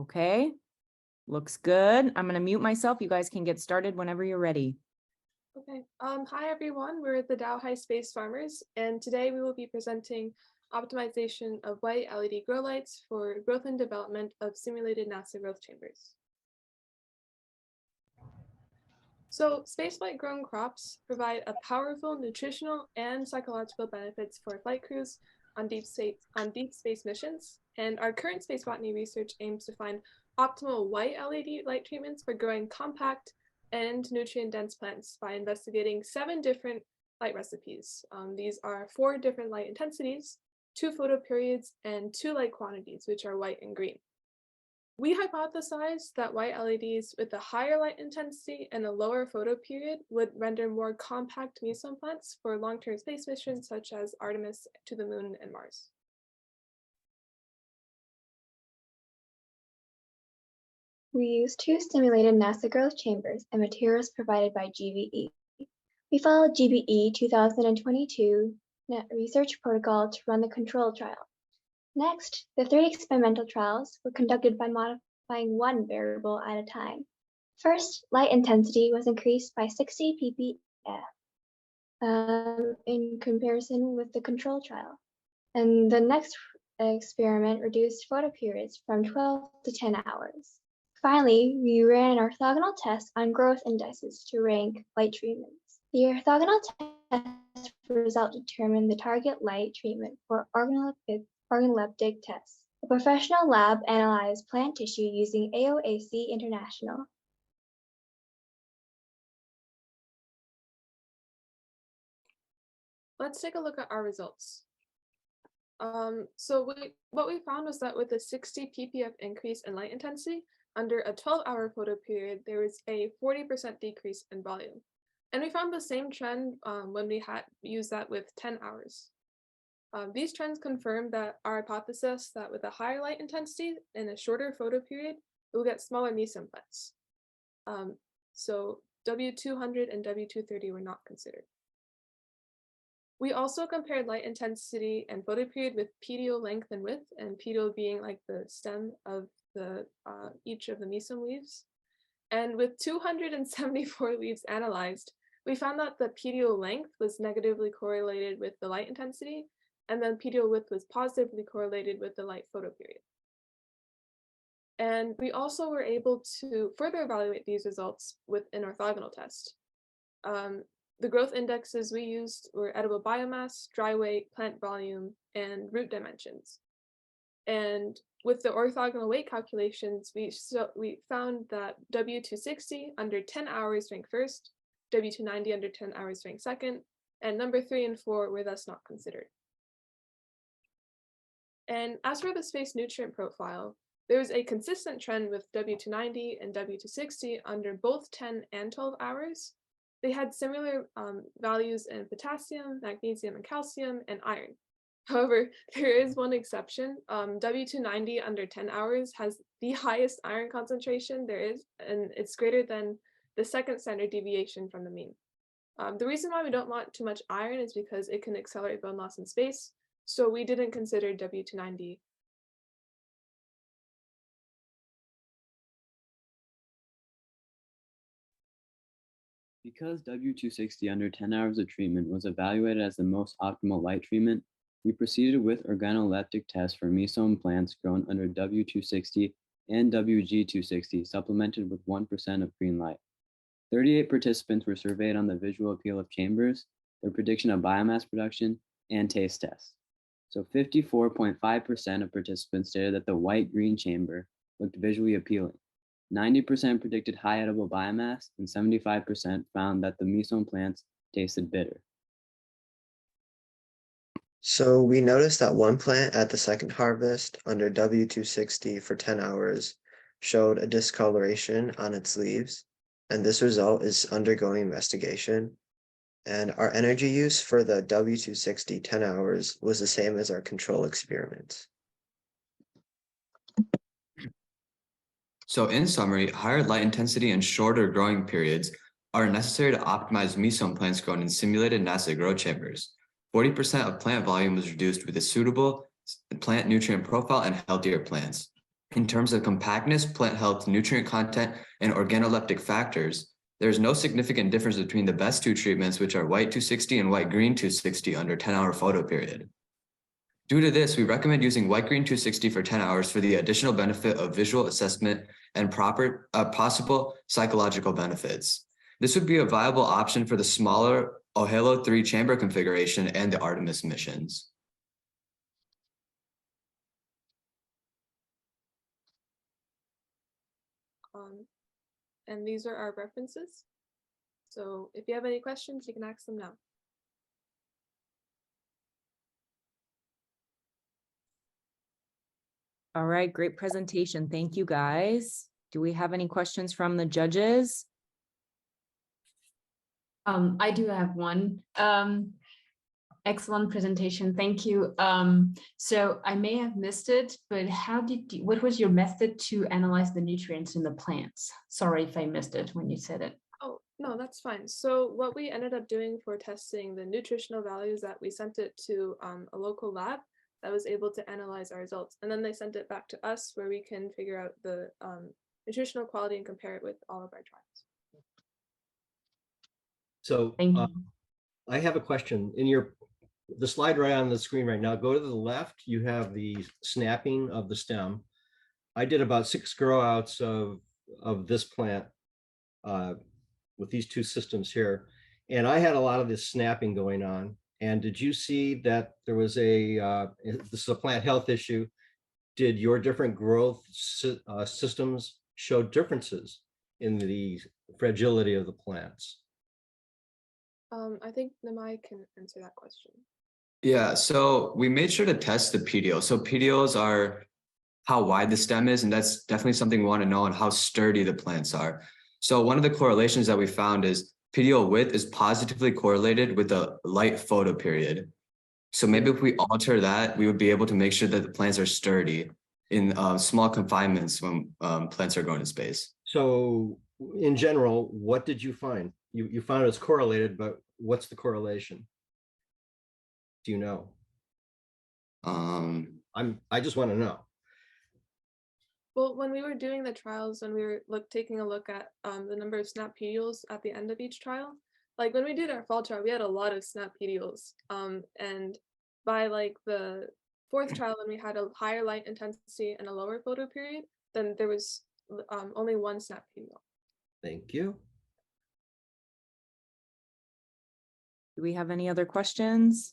Okay, looks good. I'm going to mute myself. You guys can get started whenever you're ready. Okay. Hi everyone. We're the Dow High Space Farmers, and today we will be presenting optimization of white LED grow lights for growth and development of simulated NASA growth chambers. So, spaceflight grown crops provide a powerful nutritional and psychological benefits for flight crews on deep space missions, and our current space botany research aims to find optimal white LED light treatments for growing compact and nutrient-dense plants by investigating 7 different light recipes. These are 4 different light intensities, 2 photoperiods, and 2 light quantities, which are white and green. We hypothesized that white LEDs with a higher light intensity and a lower photoperiod would render more compact meson plants for long-term space missions such as Artemis to the Moon and Mars. We used 2 simulated NASA growth chambers and materials provided by GBE. We followed GBE 2022 research protocol to run the control trial. Next, the 3 experimental trials were conducted by modifying 1 variable at a time. First, light intensity was increased by 60 ppf in comparison with the control trial. And the next experiment reduced photoperiods from 12 to 10 hours. Finally, we ran an orthogonal test on growth indexes to rank light treatments. The orthogonal test result determined the target light treatment for organoleptic tests. A professional lab analyzed plant tissue using AOAC International. Let's take a look at our results. What we found was that with a 60 ppf increase in light intensity, under a 12-hour photoperiod, there was a 40% decrease in volume. And we found the same trend when we had used that with 10 hours. These trends confirm that our hypothesis that with a higher light intensity and a shorter photoperiod, we'll get smaller meson plants. So W200 and W230 were not considered. We also compared light intensity and photoperiod with petiole length and width, and petiole being like the stem of each of the meson leaves. And with 274 leaves analyzed, we found that the petiole length was negatively correlated with the light intensity, and then petiole width was positively correlated with the light photoperiod. And we also were able to further evaluate these results with an orthogonal test. The growth indexes we used were edible biomass, dry weight, plant volume, and root dimensions. And with the orthogonal weight calculations, we found that W260 under 10 hours ranked first, W290 under 10 hours ranked second, and number 3 and 4 were thus not considered. And as for the space nutrient profile, there was a consistent trend with W290 and W260 under both 10 and 12 hours. They had similar values in potassium, magnesium, and calcium, and iron. However, there is one exception. W290 under 10 hours has the highest iron concentration there is, and it's greater than the second standard deviation from the mean. The reason why we don't want too much iron is because it can accelerate bone loss in space, so we didn't consider W290. Because W260 under 10 hours of treatment was evaluated as the most optimal light treatment, we proceeded with organoleptic tests for meson plants grown under W260 and WG260, supplemented with 1% of green light. 38 participants were surveyed on the visual appeal of chambers, their prediction of biomass production, and taste tests. So 54.5% of participants stated that the white-green chamber looked visually appealing. 90% predicted high edible biomass, and 75% found that the meson plants tasted bitter. So we noticed that one plant at the second harvest under W260 for 10 hours showed a discoloration on its leaves, and this result is undergoing investigation. And our energy use for the W260 10 hours was the same as our control experiments. So in summary, higher light intensity and shorter growing periods are necessary to optimize meson plants grown in simulated NASA grow chambers. 40% of plant volume was reduced with a suitable plant nutrient profile and healthier plants. In terms of compactness, plant health, nutrient content, and organoleptic factors, there is no significant difference between the best two treatments, which are white 260 and white-green 260 under 10-hour photo period. Due to this, we recommend using white-green 260 for 10 hours for the additional benefit of visual assessment and possible psychological benefits. This would be a viable option for the smaller OHALO 3 chamber configuration and the Artemis missions. And these are our references. So if you have any questions, you can ask them now. All right, great presentation. Thank you, guys. Do we have any questions from the judges? I do have one. Excellent presentation. Thank you. So I may have missed it, but what was your method to analyze the nutrients in the plants? Sorry if I missed it when you said it. Oh, no, that's fine. So what we ended up doing for testing the nutritional values, that we sent it to a local lab that was able to analyze our results. And then they sent it back to us where we can figure out the nutritional quality and compare it with all of our trials. So Thank you. I have a question. In the slide right on the screen right now, go to the left, you have the snapping of the stem. I did about 6 grow outs of this plant with these two systems here. And I had a lot of this snapping going on. And did you see that there was this is a plant health issue? Did your different growth systems show differences in the fragility of the plants? I think Namai can answer that question. Yeah, so we made sure to test the PDO. So PDOs are how wide the stem is, and that's definitely something we want to know, and how sturdy the plants are. So one of the correlations that we found is PDO width is positively correlated with the light photo period. So maybe if we alter that, we would be able to make sure that the plants are sturdy in small confinements when plants are going to space. So in general, what did you find? You found it's correlated, but what's the correlation? Do you know? I just want to know. Well, when we were doing the trials, when we were taking a look at the number of snap pedioles at the end of each trial, like when we did our fall trial, we had a lot of snap pedioles. And by like the 4th trial, when we had a higher light intensity and a lower photo period, then there was only 1 snap pediole. Thank you. Do we have any other questions?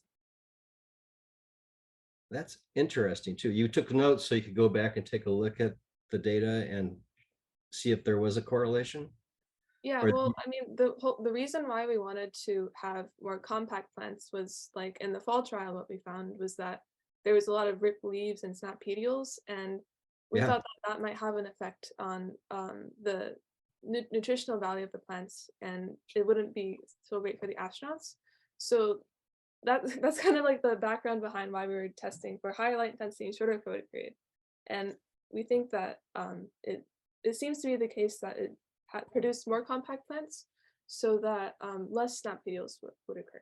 That's interesting too. You took notes so you could go back and take a look at the data and see if there was a correlation? Yeah, Or- well, I mean, the reason why we wanted to have more compact plants was, like, in the fall trial, what we found was that there was a lot of ripped leaves and snap petioles, and we Yeah. thought that might have an effect on the nutritional value of the plants, and it wouldn't be so great for the astronauts. So that's kind of like the background behind why we were testing for higher light intensity and shorter photo period. And we think that it seems to be the case that it produced more compact plants, so that less snap petioles would occur.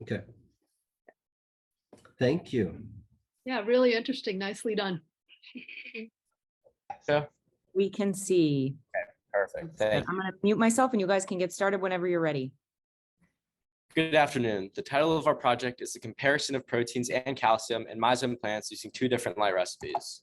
Okay. Thank you. Yeah, really interesting. Nicely done. We can see. Perfect. Good. Thank I'm you. going to mute myself and you guys can get started whenever you're ready. Good afternoon. The title of our project is the comparison of proteins and calcium in myzome plants using 2 different light recipes.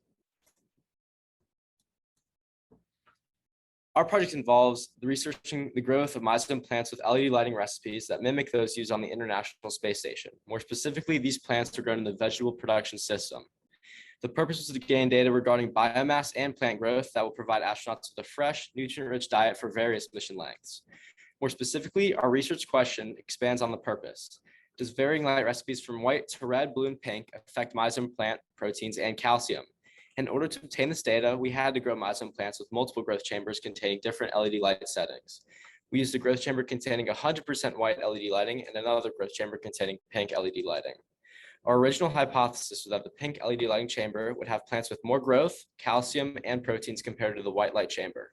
Our project involves researching the growth of myzome plants with LED lighting recipes that mimic those used on the International Space Station. More specifically, these plants are grown in the vegetable production system. The purpose is to gain data regarding biomass and plant growth that will provide astronauts with a fresh, nutrient-rich diet for various mission lengths. More specifically, our research question expands on the purpose. Does varying light recipes from white to red, blue, and pink affect myzome plant proteins and calcium? In order to obtain this data, we had to grow myzome plants with multiple growth chambers containing different LED light settings. We used a growth chamber containing 100% white LED lighting and another growth chamber containing pink LED lighting. Our original hypothesis was that the pink LED lighting chamber would have plants with more growth, calcium, and proteins compared to the white light chamber.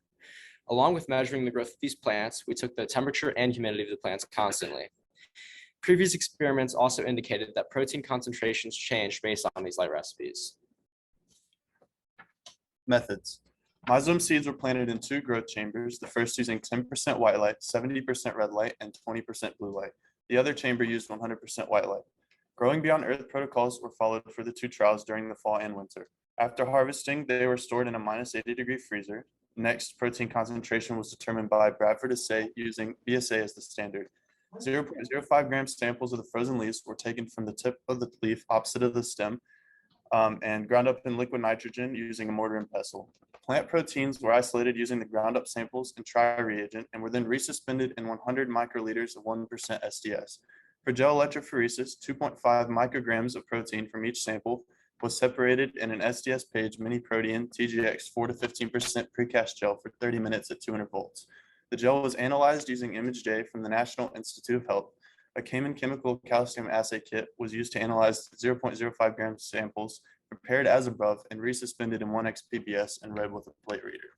Along with measuring the growth of these plants, we took the temperature and humidity of the plants constantly. Previous experiments also indicated that protein concentrations changed based on these light recipes. Methods. Myzome seeds were planted in 2 growth chambers, the first using 10% white light, 70% red light, and 20% blue light. The other chamber used 100% white light. Growing beyond Earth protocols were followed for the 2 trials during the fall and winter. After harvesting, they were stored in a -80-degree freezer. Next, protein concentration was determined by Bradford assay using BSA as the standard. 0.05 gram samples of the frozen leaves were taken from the tip of the leaf opposite of the stem and ground up in liquid nitrogen using a mortar and pestle. Plant proteins were isolated using the ground up samples and tri-reagent and were then resuspended in 100 microliters of 1% SDS. For gel electrophoresis, 2.5 micrograms of protein from each sample was separated in an SDS page mini protein TGX 4 to 15% precast gel for 30 minutes at 200 volts. The gel was analyzed using ImageJ from the National Institute of Health. A Cayman chemical calcium assay kit was used to analyze 0.05 gram samples prepared as above and resuspended in 1x PBS and read with a plate reader.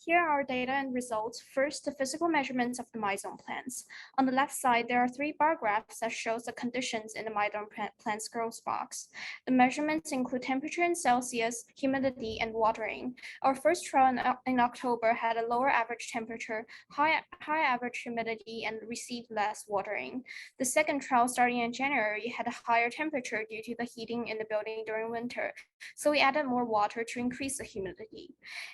Here are our data and results. First, the physical measurements of the myzome plants. On the left side, there are 3 bar graphs that shows the conditions in the myzome plant's growth box. The measurements include temperature in Celsius, humidity, and watering. Our first trial in October had a lower average temperature, high average humidity, and received less watering. The second trial starting in January had a higher temperature due to the heating in the building during winter, so we added more water to increase the humidity.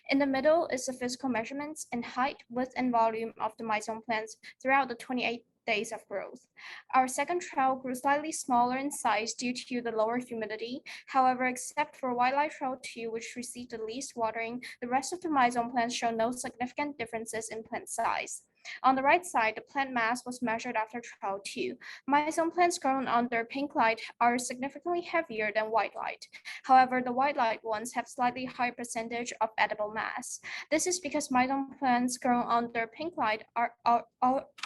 In the middle is the physical measurements in height, width, and volume of the myzome plants throughout the 28 days of growth. Our second trial grew slightly smaller in size due to the lower humidity. However, except for Wildlife Trial 2, which received the least watering, the rest of the myzome plants show no significant differences in plant size. On the right side, the plant mass was measured after trial 2. Myzome plants grown under pink light are significantly heavier than white light. However, the white light ones have slightly higher percentage of edible mass. This is because myzome plants grown under pink light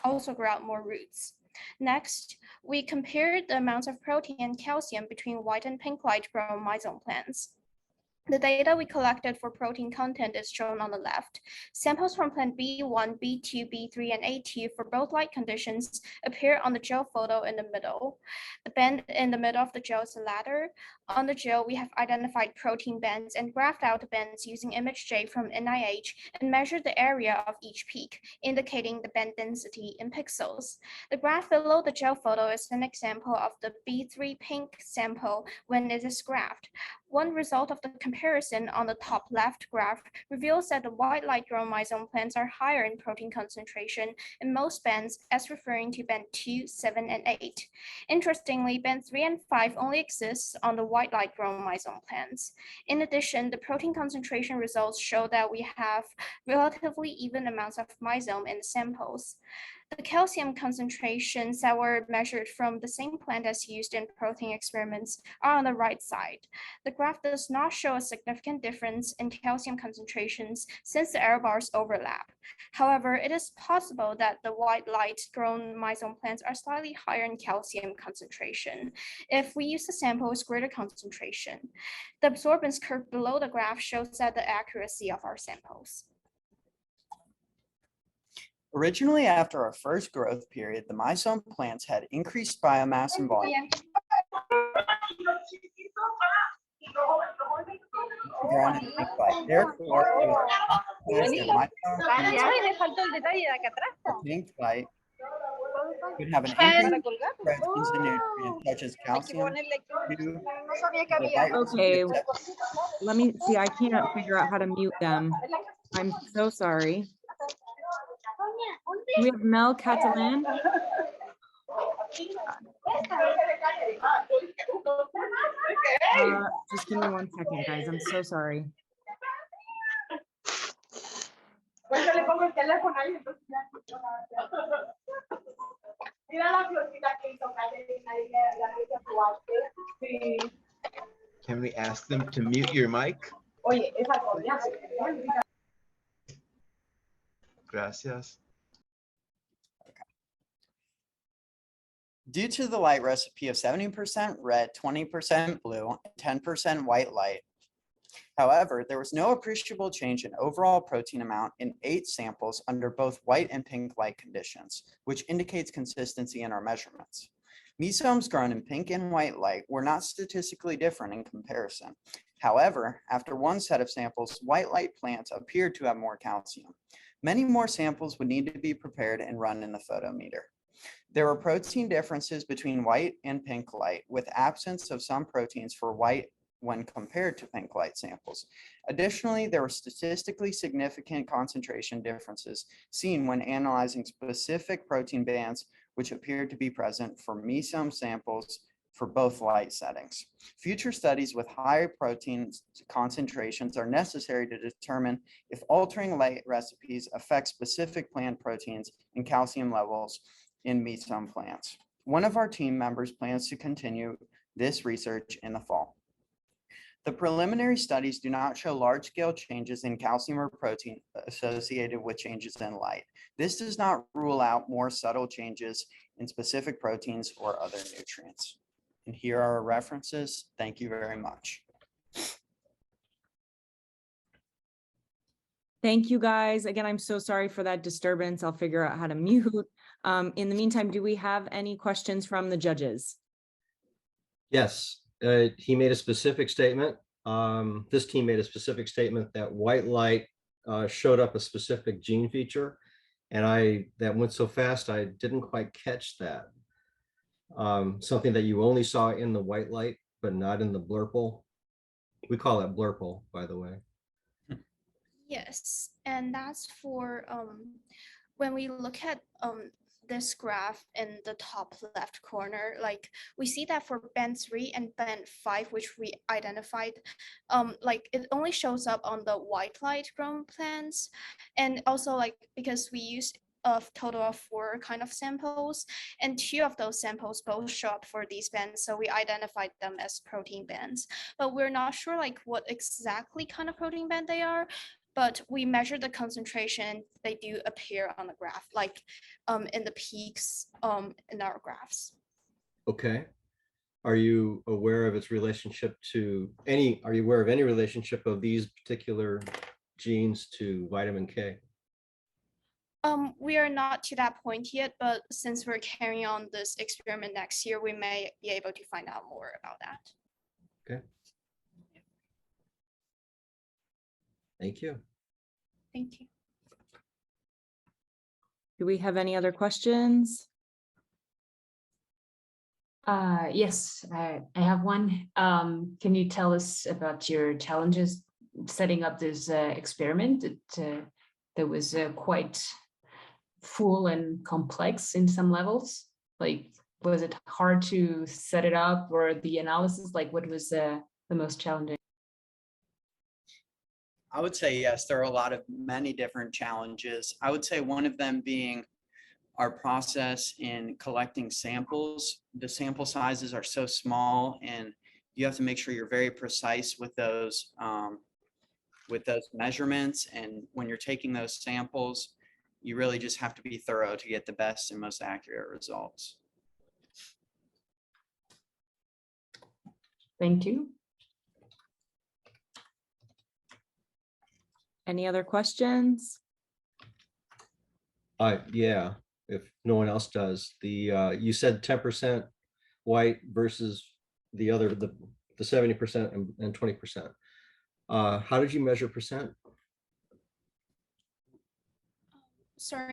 also grow out more roots. Next, we compared the amounts of protein and calcium between white and pink light grown myzome plants. The data we collected for protein content is shown on the left. Samples from plant B1, B2, B3, and A2 for both light conditions appear on the gel photo in the middle. The band in the middle of the gel is the ladder. On the gel, we have identified protein bands and graphed out the bands using ImageJ from NIH and measured the area of each peak, indicating the band density in pixels. The graph below the gel photo is an example of the B3 pink sample when it is graphed. One result of the comparison on the top left graph reveals that the white light grown myzome plants are higher in protein concentration in most bands, as referring to band 2, 7, and 8. Interestingly, band 3 and 5 only exists on the white light grown myzome plants. In addition, the protein concentration results show that we have relatively even amounts of myzome in the samples. The calcium concentrations that were measured from the same plant as used in protein experiments are on the right side. The graph does not show a significant difference in calcium concentrations since the error bars overlap. However, it is possible that the white light grown myzome plants are slightly higher in calcium concentration if we use the sample with greater concentration. The absorbance curve below the graph shows that the accuracy of our samples. Originally, after our first growth period, the myzome plants had increased biomass and volume. Grown in pink light. Therefore, it was that pink light could have an increase in proteins and nutrients such as calcium. Okay, let me see. I can't figure out how to mute them. I'm so sorry. Do we have Mel Catalan? Just give me 1 second, guys. I'm so sorry. Can we ask them to mute your mic? Gracias. Due to the light recipe of 70% red, 20% blue, and 10% white light. However, there was no appreciable change in overall protein amount in 8 samples under both white and pink light conditions, which indicates consistency in our measurements. Myzomes grown in pink and white light were not statistically different in comparison. However, after one set of samples, white light plants appeared to have more calcium. Many more samples would need to be prepared and run in the photometer. There were protein differences between white and pink light, with absence of some proteins for white when compared to pink light samples. Additionally, there were statistically significant concentration differences seen when analyzing specific protein bands, which appeared to be present for mesome samples for both light settings. Future studies with higher protein concentrations are necessary to determine if altering light recipes affect specific plant proteins and calcium levels in mesome plants. One of our team members plans to continue this research in the fall. The preliminary studies do not show large-scale changes in calcium or protein associated with changes in light. This does not rule out more subtle changes in specific proteins or other nutrients. And here are our references. Thank you very much. Thank you, guys. Again, I'm so sorry for that disturbance. I'll figure out how to mute. In the meantime, do we have any questions from the judges? Yes, he made a specific statement. This team made a specific statement that white light showed up a specific gene feature. And that went so fast, I didn't quite catch that. Something that you only saw in the white light, but not in the blurple. We call it blurple, by the way. Yes, and that's for when we look at this graph in the top left corner, like we see that for band 3 and band 5, which we identified, like it only shows up on the white light grown plants. And also like because we use a total of 4 kind of samples, and 2 of those samples both show up for these bands, so we identified them as protein bands, but we're not sure like what exactly kind of protein band they are. But we measure the concentration, they do appear on the graph, like in the peaks in our graphs. Okay. Are you aware of its relationship to are you aware of any relationship of these particular genes to vitamin K? We are not to that point yet, but since we're carrying on this experiment next year, we may be able to find out more about that. Okay. Thank you. Thank you. Do we have any other questions? Yes, I have one. Can you tell us about your challenges setting up this experiment? That was quite full and complex in some levels. Like, was it hard to set it up, or the analysis? Like, what was the most challenging? I would say yes, there are many different challenges. I would say one of them being our process in collecting samples. The sample sizes are so small, and you have to make sure you're very precise with those measurements. And when you're taking those samples, you really just have to be thorough to get the best and most accurate results. Thank you. Any other questions? Yeah, if no one else does. You said 10% white versus the 70% and 20%. How did you measure percent? Sorry,